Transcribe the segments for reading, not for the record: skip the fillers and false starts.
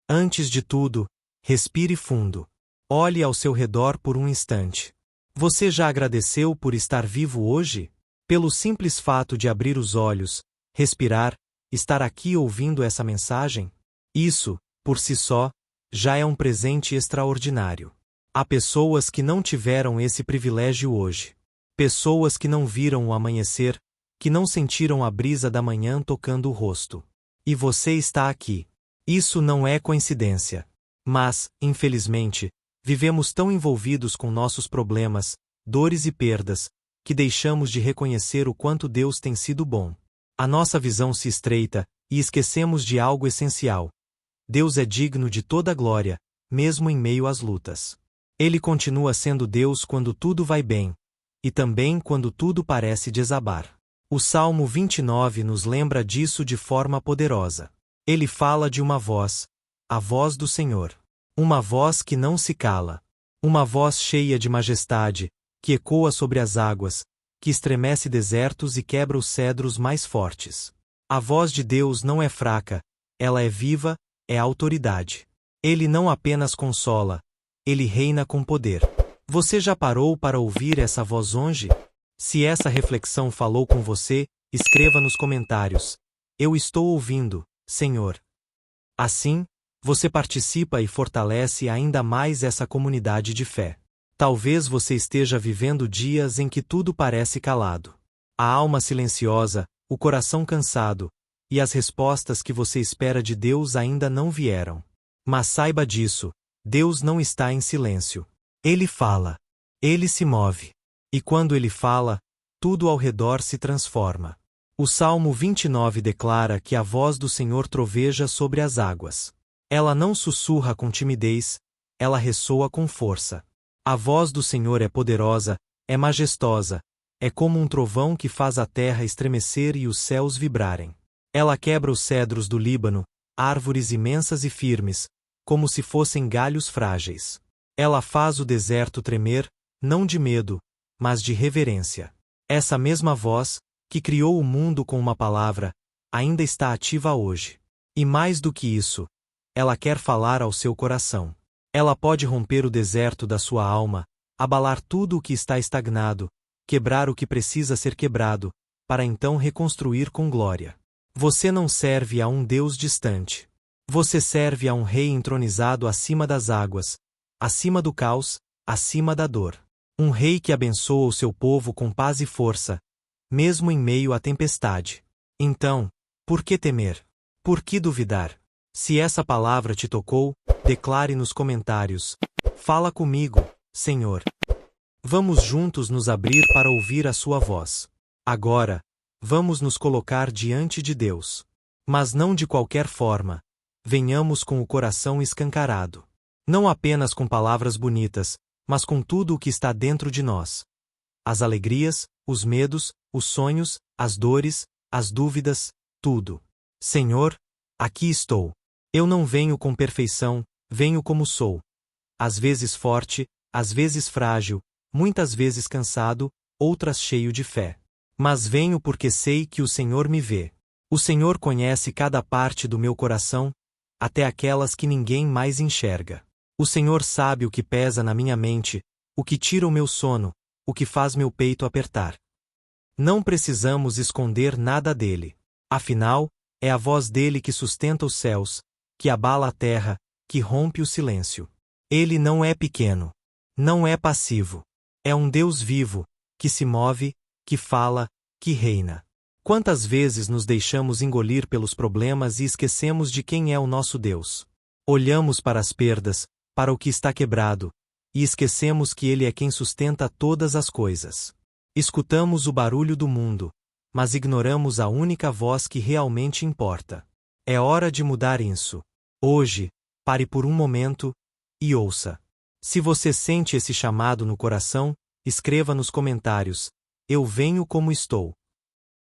Antes de tudo, respire fundo. Olhe ao seu redor por um instante. Você já agradeceu por estar vivo hoje? Pelo simples fato de abrir os olhos, respirar, estar aqui ouvindo essa mensagem? Isso, por si só, já é um presente extraordinário. Há pessoas que não tiveram esse privilégio hoje. Pessoas que não viram o amanhecer, que não sentiram a brisa da manhã tocando o rosto. E você está aqui. Isso não é coincidência. Mas, infelizmente, vivemos tão envolvidos com nossos problemas, dores e perdas, que deixamos de reconhecer o quanto Deus tem sido bom. A nossa visão se estreita, e esquecemos de algo essencial. Deus é digno de toda glória, mesmo em meio às lutas. Ele continua sendo Deus quando tudo vai bem, e também quando tudo parece desabar. O Salmo 29 nos lembra disso de forma poderosa. Ele fala de uma voz, a voz do Senhor. Uma voz que não se cala. Uma voz cheia de majestade, que ecoa sobre as águas, que estremece desertos e quebra os cedros mais fortes. A voz de Deus não é fraca, ela é viva, é autoridade. Ele não apenas consola, ele reina com poder. Você já parou para ouvir essa voz hoje? Se essa reflexão falou com você, escreva nos comentários: eu estou ouvindo, Senhor. Assim, você participa e fortalece ainda mais essa comunidade de fé. Talvez você esteja vivendo dias em que tudo parece calado. A alma silenciosa, o coração cansado, e as respostas que você espera de Deus ainda não vieram. Mas saiba disso, Deus não está em silêncio. Ele fala. Ele se move. E quando ele fala, tudo ao redor se transforma. O Salmo 29 declara que a voz do Senhor troveja sobre as águas. Ela não sussurra com timidez, ela ressoa com força. A voz do Senhor é poderosa, é majestosa, é como um trovão que faz a terra estremecer e os céus vibrarem. Ela quebra os cedros do Líbano, árvores imensas e firmes, como se fossem galhos frágeis. Ela faz o deserto tremer, não de medo, mas de reverência. Essa mesma voz, que criou o mundo com uma palavra, ainda está ativa hoje. E mais do que isso, ela quer falar ao seu coração. Ela pode romper o deserto da sua alma, abalar tudo o que está estagnado, quebrar o que precisa ser quebrado, para então reconstruir com glória. Você não serve a um Deus distante. Você serve a um rei entronizado acima das águas, acima do caos, acima da dor. Um rei que abençoa o seu povo com paz e força, mesmo em meio à tempestade. Então, por que temer? Por que duvidar? Se essa palavra te tocou, declare nos comentários: fala comigo, Senhor. Vamos juntos nos abrir para ouvir a sua voz. Agora, vamos nos colocar diante de Deus. Mas não de qualquer forma. Venhamos com o coração escancarado. Não apenas com palavras bonitas, mas com tudo o que está dentro de nós. As alegrias, os medos, os sonhos, as dores, as dúvidas, tudo. Senhor, aqui estou. Eu não venho com perfeição, venho como sou. Às vezes forte, às vezes frágil, muitas vezes cansado, outras cheio de fé. Mas venho porque sei que o Senhor me vê. O Senhor conhece cada parte do meu coração, até aquelas que ninguém mais enxerga. O Senhor sabe o que pesa na minha mente, o que tira o meu sono, o que faz meu peito apertar. Não precisamos esconder nada dele. Afinal, é a voz dele que sustenta os céus, que abala a terra, que rompe o silêncio. Ele não é pequeno. Não é passivo. É um Deus vivo, que se move, que fala, que reina. Quantas vezes nos deixamos engolir pelos problemas e esquecemos de quem é o nosso Deus? Olhamos para as perdas, para o que está quebrado, e esquecemos que Ele é quem sustenta todas as coisas. Escutamos o barulho do mundo, mas ignoramos a única voz que realmente importa. É hora de mudar isso. Hoje, pare por um momento e ouça. Se você sente esse chamado no coração, escreva nos comentários: eu venho como estou.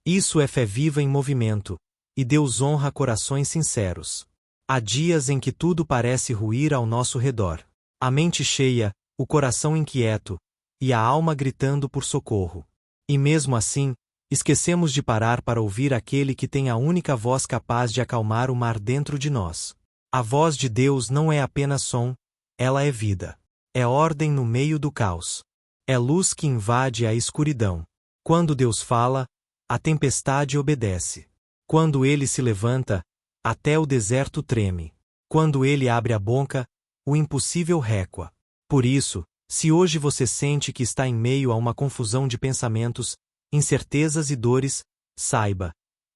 Isso é fé viva em movimento, e Deus honra corações sinceros. Há dias em que tudo parece ruir ao nosso redor. A mente cheia, o coração inquieto, e a alma gritando por socorro. E mesmo assim, esquecemos de parar para ouvir aquele que tem a única voz capaz de acalmar o mar dentro de nós. A voz de Deus não é apenas som, ela é vida. É ordem no meio do caos. É luz que invade a escuridão. Quando Deus fala, a tempestade obedece. Quando ele se levanta, até o deserto treme. Quando ele abre a boca, o impossível recua. Por isso, se hoje você sente que está em meio a uma confusão de pensamentos, incertezas e dores, saiba,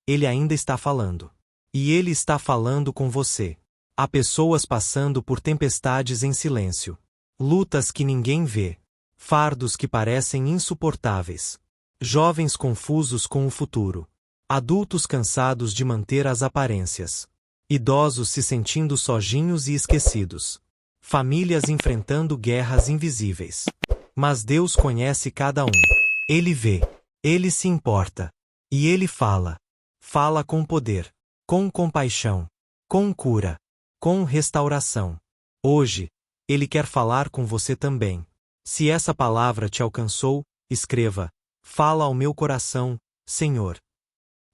ele ainda está falando. E ele está falando com você. Há pessoas passando por tempestades em silêncio. Lutas que ninguém vê. Fardos que parecem insuportáveis. Jovens confusos com o futuro. Adultos cansados de manter as aparências. Idosos se sentindo sozinhos e esquecidos. Famílias enfrentando guerras invisíveis. Mas Deus conhece cada um. Ele vê. Ele se importa. E ele fala. Fala com poder. Com compaixão. Com cura. Com restauração. Hoje, ele quer falar com você também. Se essa palavra te alcançou, escreva: fala ao meu coração, Senhor.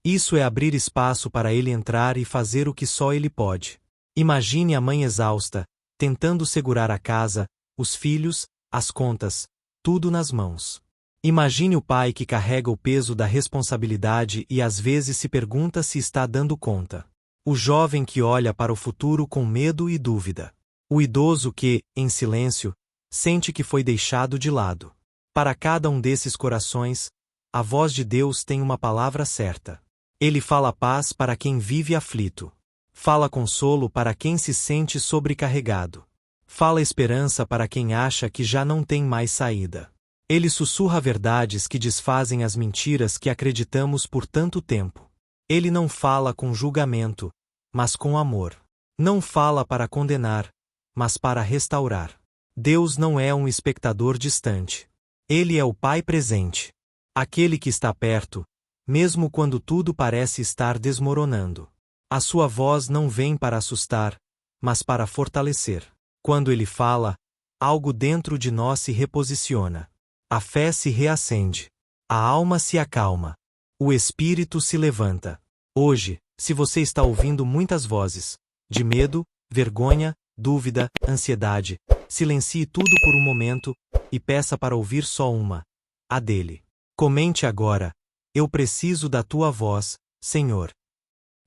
Isso é abrir espaço para ele entrar e fazer o que só ele pode. Imagine a mãe exausta, tentando segurar a casa, os filhos, as contas, tudo nas mãos. Imagine o pai que carrega o peso da responsabilidade e às vezes se pergunta se está dando conta. O jovem que olha para o futuro com medo e dúvida. O idoso que, em silêncio, sente que foi deixado de lado. Para cada um desses corações, a voz de Deus tem uma palavra certa. Ele fala paz para quem vive aflito. Fala consolo para quem se sente sobrecarregado. Fala esperança para quem acha que já não tem mais saída. Ele sussurra verdades que desfazem as mentiras que acreditamos por tanto tempo. Ele não fala com julgamento, mas com amor. Não fala para condenar, mas para restaurar. Deus não é um espectador distante. Ele é o Pai presente. Aquele que está perto, mesmo quando tudo parece estar desmoronando. A sua voz não vem para assustar, mas para fortalecer. Quando ele fala, algo dentro de nós se reposiciona. A fé se reacende. A alma se acalma. O espírito se levanta. Hoje, se você está ouvindo muitas vozes, de medo, vergonha, dúvida, ansiedade, silencie tudo por um momento e peça para ouvir só uma, a dele. Comente agora: eu preciso da tua voz, Senhor.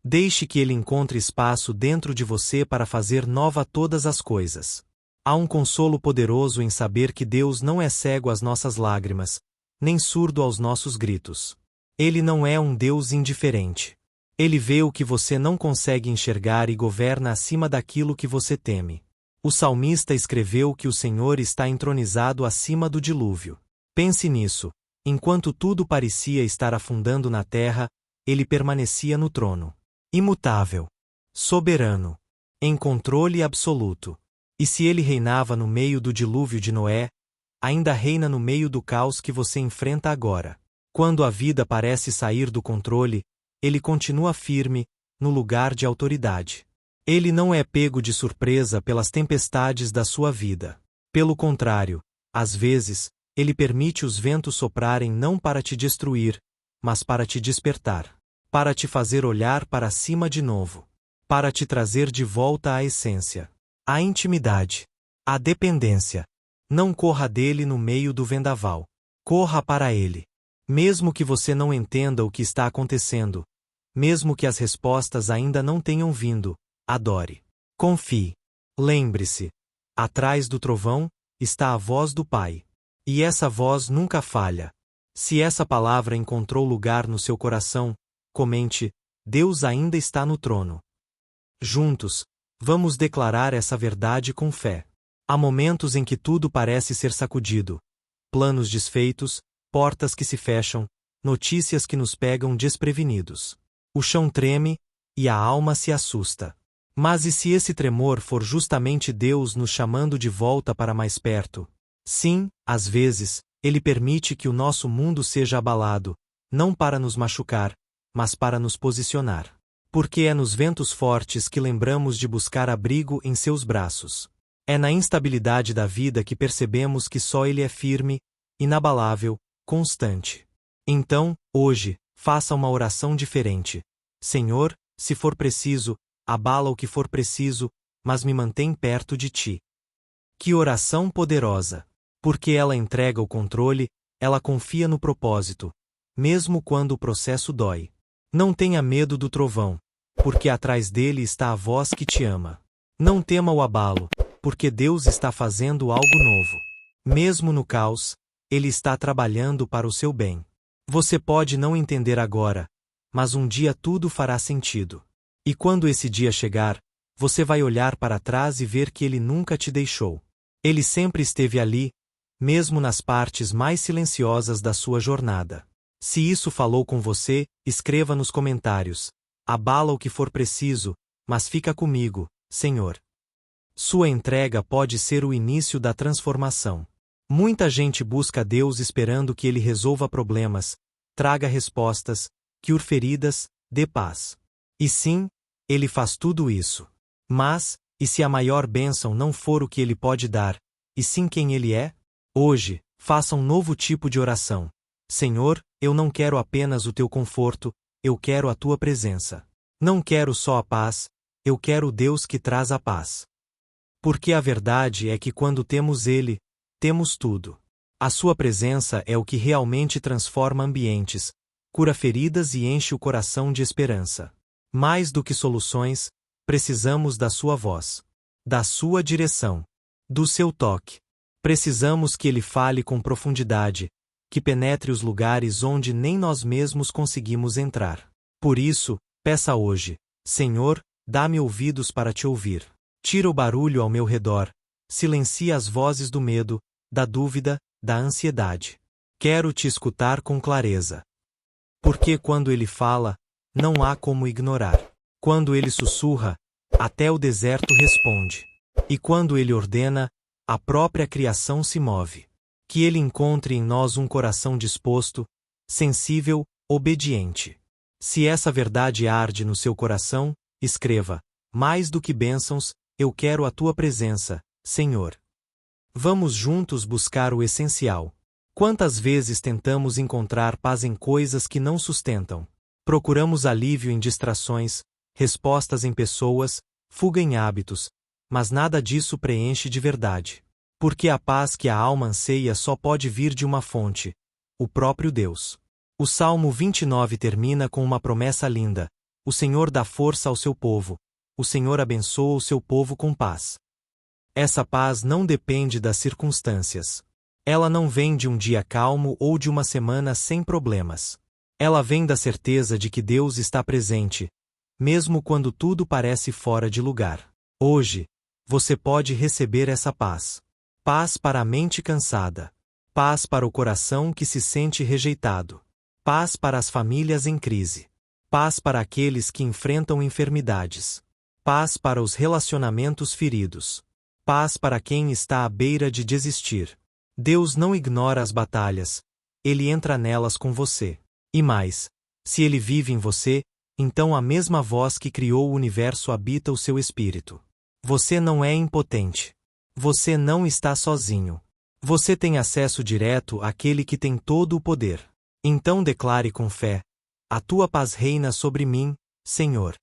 Deixe que ele encontre espaço dentro de você para fazer nova todas as coisas. Há um consolo poderoso em saber que Deus não é cego às nossas lágrimas, nem surdo aos nossos gritos. Ele não é um Deus indiferente. Ele vê o que você não consegue enxergar e governa acima daquilo que você teme. O salmista escreveu que o Senhor está entronizado acima do dilúvio. Pense nisso. Enquanto tudo parecia estar afundando na terra, ele permanecia no trono. Imutável. Soberano. Em controle absoluto. E se ele reinava no meio do dilúvio de Noé, ainda reina no meio do caos que você enfrenta agora. Quando a vida parece sair do controle, ele continua firme, no lugar de autoridade. Ele não é pego de surpresa pelas tempestades da sua vida. Pelo contrário, às vezes, ele permite os ventos soprarem não para te destruir, mas para te despertar. Para te fazer olhar para cima de novo. Para te trazer de volta à essência. À intimidade. À dependência. Não corra dele no meio do vendaval. Corra para ele. Mesmo que você não entenda o que está acontecendo, mesmo que as respostas ainda não tenham vindo, adore. Confie. Lembre-se. Atrás do trovão está a voz do Pai. E essa voz nunca falha. Se essa palavra encontrou lugar no seu coração, comente: Deus ainda está no trono. Juntos, vamos declarar essa verdade com fé. Há momentos em que tudo parece ser sacudido. Planos desfeitos, portas que se fecham, notícias que nos pegam desprevenidos. O chão treme, e a alma se assusta. Mas e se esse tremor for justamente Deus nos chamando de volta para mais perto? Sim, às vezes, Ele permite que o nosso mundo seja abalado, não para nos machucar, mas para nos posicionar. Porque é nos ventos fortes que lembramos de buscar abrigo em seus braços. É na instabilidade da vida que percebemos que só Ele é firme, inabalável, constante. Então, hoje, faça uma oração diferente. Senhor, se for preciso, abala o que for preciso, mas me mantém perto de ti. Que oração poderosa! Porque ela entrega o controle, ela confia no propósito, mesmo quando o processo dói. Não tenha medo do trovão, porque atrás dele está a voz que te ama. Não tema o abalo, porque Deus está fazendo algo novo. Mesmo no caos, Ele está trabalhando para o seu bem. Você pode não entender agora, mas um dia tudo fará sentido. E quando esse dia chegar, você vai olhar para trás e ver que Ele nunca te deixou. Ele sempre esteve ali, mesmo nas partes mais silenciosas da sua jornada. Se isso falou com você, escreva nos comentários. Abala o que for preciso, mas fica comigo, Senhor. Sua entrega pode ser o início da transformação. Muita gente busca Deus esperando que Ele resolva problemas, traga respostas, cure feridas, dê paz. E sim, Ele faz tudo isso. Mas, e se a maior bênção não for o que Ele pode dar, e sim quem Ele é? Hoje, faça um novo tipo de oração. Senhor, eu não quero apenas o teu conforto, eu quero a tua presença. Não quero só a paz, eu quero o Deus que traz a paz. Porque a verdade é que quando temos Ele, temos tudo. A sua presença é o que realmente transforma ambientes, cura feridas e enche o coração de esperança. Mais do que soluções, precisamos da sua voz, da sua direção, do seu toque. Precisamos que Ele fale com profundidade, que penetre os lugares onde nem nós mesmos conseguimos entrar. Por isso, peça hoje: Senhor, dá-me ouvidos para te ouvir. Tira o barulho ao meu redor, silencia as vozes do medo, da dúvida, da ansiedade. Quero te escutar com clareza. Porque quando Ele fala, não há como ignorar. Quando Ele sussurra, até o deserto responde. E quando Ele ordena, a própria criação se move. Que Ele encontre em nós um coração disposto, sensível, obediente. Se essa verdade arde no seu coração, escreva: mais do que bênçãos, eu quero a tua presença, Senhor. Vamos juntos buscar o essencial. Quantas vezes tentamos encontrar paz em coisas que não sustentam? Procuramos alívio em distrações, respostas em pessoas, fuga em hábitos, mas nada disso preenche de verdade. Porque a paz que a alma anseia só pode vir de uma fonte: o próprio Deus. O Salmo 29 termina com uma promessa linda: o Senhor dá força ao seu povo, o Senhor abençoa o seu povo com paz. Essa paz não depende das circunstâncias. Ela não vem de um dia calmo ou de uma semana sem problemas. Ela vem da certeza de que Deus está presente, mesmo quando tudo parece fora de lugar. Hoje, você pode receber essa paz. Paz para a mente cansada. Paz para o coração que se sente rejeitado. Paz para as famílias em crise. Paz para aqueles que enfrentam enfermidades. Paz para os relacionamentos feridos. Paz para quem está à beira de desistir. Deus não ignora as batalhas, Ele entra nelas com você. E mais, se Ele vive em você, então a mesma voz que criou o universo habita o seu espírito. Você não é impotente. Você não está sozinho. Você tem acesso direto àquele que tem todo o poder. Então declare com fé: a tua paz reina sobre mim, Senhor.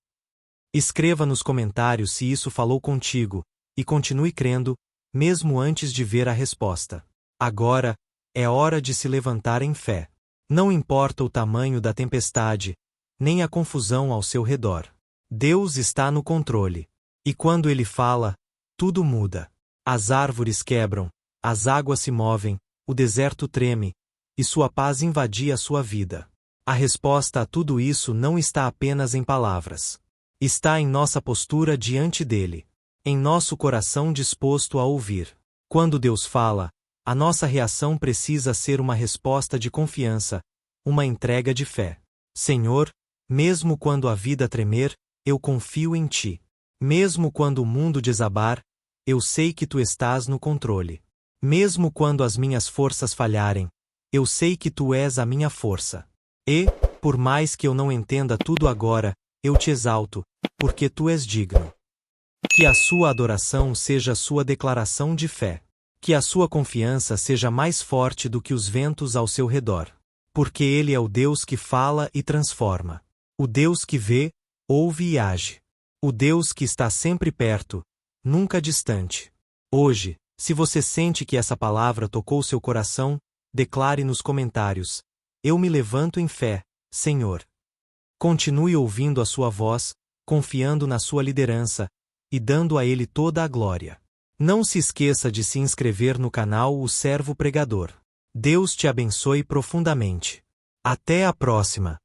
Escreva nos comentários se isso falou contigo, e continue crendo, mesmo antes de ver a resposta. Agora, é hora de se levantar em fé. Não importa o tamanho da tempestade, nem a confusão ao seu redor. Deus está no controle. E quando Ele fala, tudo muda. As árvores quebram, as águas se movem, o deserto treme, e sua paz invadia a sua vida. A resposta a tudo isso não está apenas em palavras. Está em nossa postura diante dele. Em nosso coração disposto a ouvir. Quando Deus fala, a nossa reação precisa ser uma resposta de confiança, uma entrega de fé. Senhor, mesmo quando a vida tremer, eu confio em Ti. Mesmo quando o mundo desabar, eu sei que Tu estás no controle. Mesmo quando as minhas forças falharem, eu sei que Tu és a minha força. E, por mais que eu não entenda tudo agora, eu Te exalto, porque Tu és digno. Que a sua adoração seja sua declaração de fé. Que a sua confiança seja mais forte do que os ventos ao seu redor. Porque Ele é o Deus que fala e transforma. O Deus que vê, ouve e age. O Deus que está sempre perto, nunca distante. Hoje, se você sente que essa palavra tocou seu coração, declare nos comentários: Eu me levanto em fé, Senhor. Continue ouvindo a sua voz, confiando na sua liderança e dando a Ele toda a glória. Não se esqueça de se inscrever no canal O Servo Pregador. Deus te abençoe profundamente. Até a próxima!